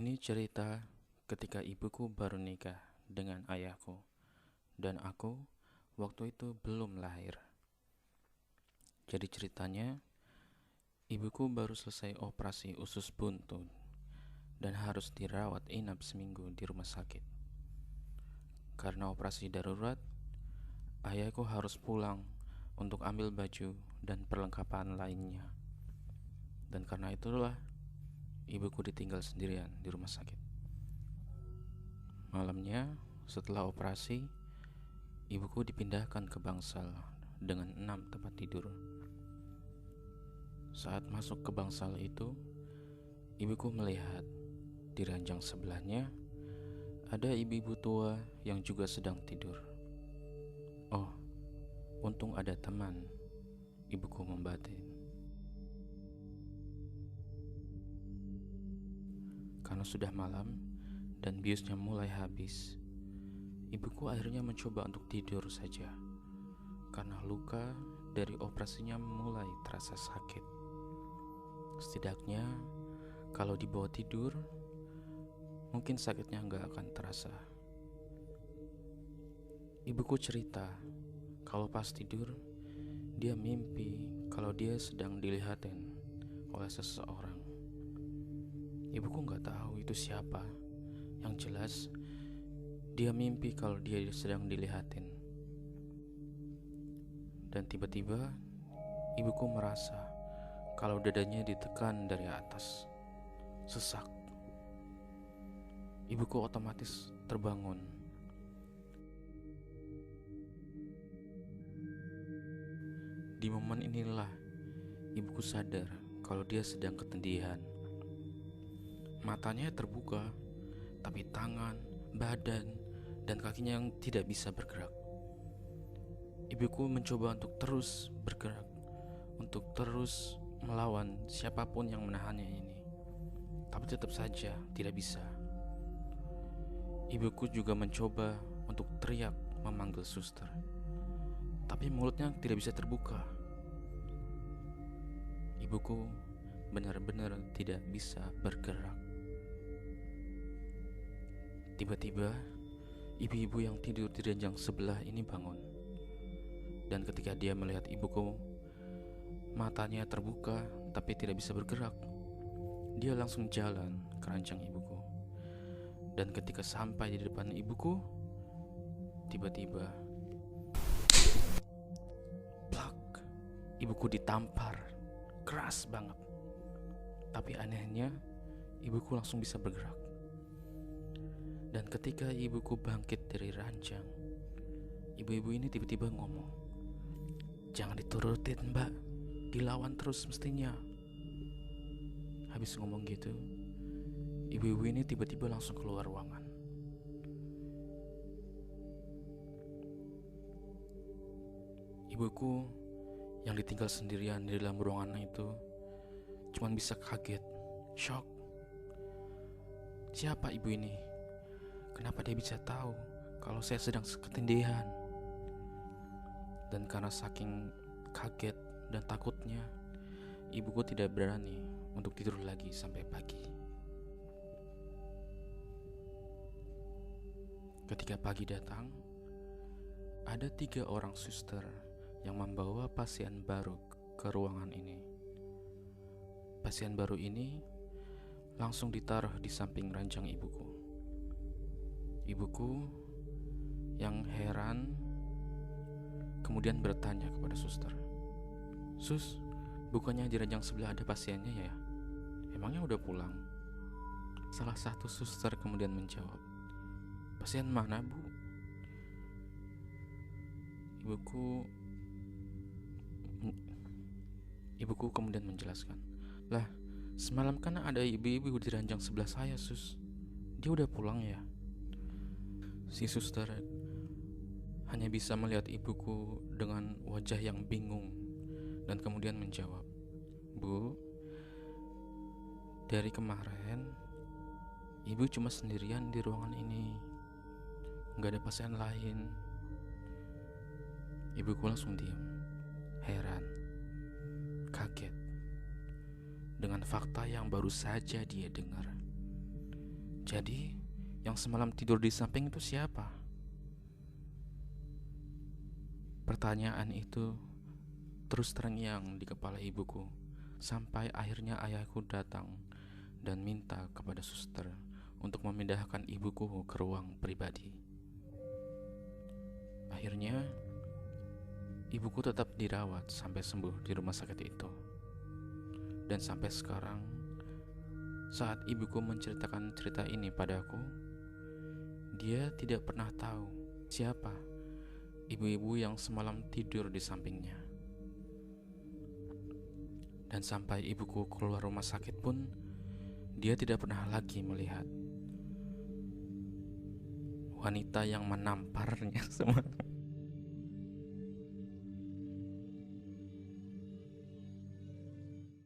Ini cerita ketika ibuku baru nikah dengan ayahku, dan aku waktu itu belum lahir. Jadi ceritanya, ibuku baru selesai operasi usus buntu dan harus dirawat inap seminggu di rumah sakit. Karena operasi darurat, ayahku harus pulang untuk ambil baju dan perlengkapan lainnya. Dan karena itulah, ibuku ditinggal sendirian di rumah sakit. Malamnya, setelah operasi, ibuku dipindahkan ke bangsal dengan 6 tempat tidur. Saat masuk ke bangsal itu, ibuku melihat di ranjang sebelahnya ada ibu-ibu tua yang juga sedang tidur. Oh, untung ada teman, ibuku membatin. Karena sudah malam dan biusnya mulai habis, ibuku akhirnya mencoba untuk tidur saja. Karena luka dari operasinya mulai terasa sakit. Setidaknya kalau dibawa tidur, mungkin sakitnya nggak akan terasa. Ibuku cerita kalau pas tidur, dia mimpi kalau dia sedang dilihatin oleh seseorang. Ibuku nggak tahu itu siapa. Yang jelas, dia mimpi kalau dia sedang dilihatin. Dan tiba-tiba, ibuku merasa kalau dadanya ditekan dari atas. Sesak. Ibuku otomatis terbangun. Di momen inilah, ibuku sadar kalau dia sedang ketindihan. Matanya terbuka, tapi tangan, badan, dan kakinya yang tidak bisa bergerak. Ibuku mencoba untuk terus bergerak, untuk terus melawan siapapun yang menahannya ini. Tapi tetap saja tidak bisa. Ibuku juga mencoba untuk teriak memanggil suster, tapi mulutnya tidak bisa terbuka. Ibuku benar-benar tidak bisa bergerak. Tiba-tiba, ibu-ibu yang tidur di ranjang sebelah ini bangun. Dan ketika dia melihat ibuku, matanya terbuka tapi tidak bisa bergerak, dia langsung jalan ke ranjang ibuku. Dan ketika sampai di depan ibuku, tiba-tiba plak, ibuku ditampar keras banget. Tapi anehnya, ibuku langsung bisa bergerak. Dan ketika ibuku bangkit dari ranjang, ibu-ibu ini tiba-tiba ngomong, "Jangan diturutin, Mbak, dilawan terus mestinya." Habis ngomong gitu, ibu-ibu ini tiba-tiba langsung keluar ruangan. Ibuku yang ditinggal sendirian di dalam ruangan itu cuman bisa kaget, shock. Siapa ibu ini? Kenapa dia bisa tahu kalau saya sedang ketindihan? Dan karena saking kaget dan takutnya, ibuku tidak berani untuk tidur lagi sampai pagi. Ketika pagi datang, ada 3 orang suster yang membawa pasien baru ke ruangan ini. Pasien baru ini langsung ditaruh di samping ranjang ibuku. Ibuku yang heran kemudian bertanya kepada suster, "Sus, bukannya di ranjang sebelah ada pasiennya ya? Emangnya udah pulang?" Salah satu suster kemudian menjawab, "Pasien mana, Bu?" Ibuku kemudian menjelaskan, "Lah, semalam kan ada ibu-ibu di ranjang sebelah saya, Sus. Dia udah pulang ya?" Si suster hanya bisa melihat ibuku dengan wajah yang bingung dan kemudian menjawab, "Bu, dari kemarin ibu cuma sendirian di ruangan ini, gak ada pasien lain." Ibuku langsung diam, heran, kaget dengan fakta yang baru saja dia dengar. Jadi, yang semalam tidur di samping itu siapa? Pertanyaan itu terus terngiang di kepala ibuku, sampai akhirnya ayahku datang dan minta kepada suster untuk memindahkan ibuku ke ruang pribadi. Akhirnya, ibuku tetap dirawat sampai sembuh di rumah sakit itu. Dan sampai sekarang, saat ibuku menceritakan cerita ini padaku, dia tidak pernah tahu siapa ibu-ibu yang semalam tidur di sampingnya. Dan sampai ibuku keluar rumah sakit pun, dia tidak pernah lagi melihat wanita yang menamparnya semalam.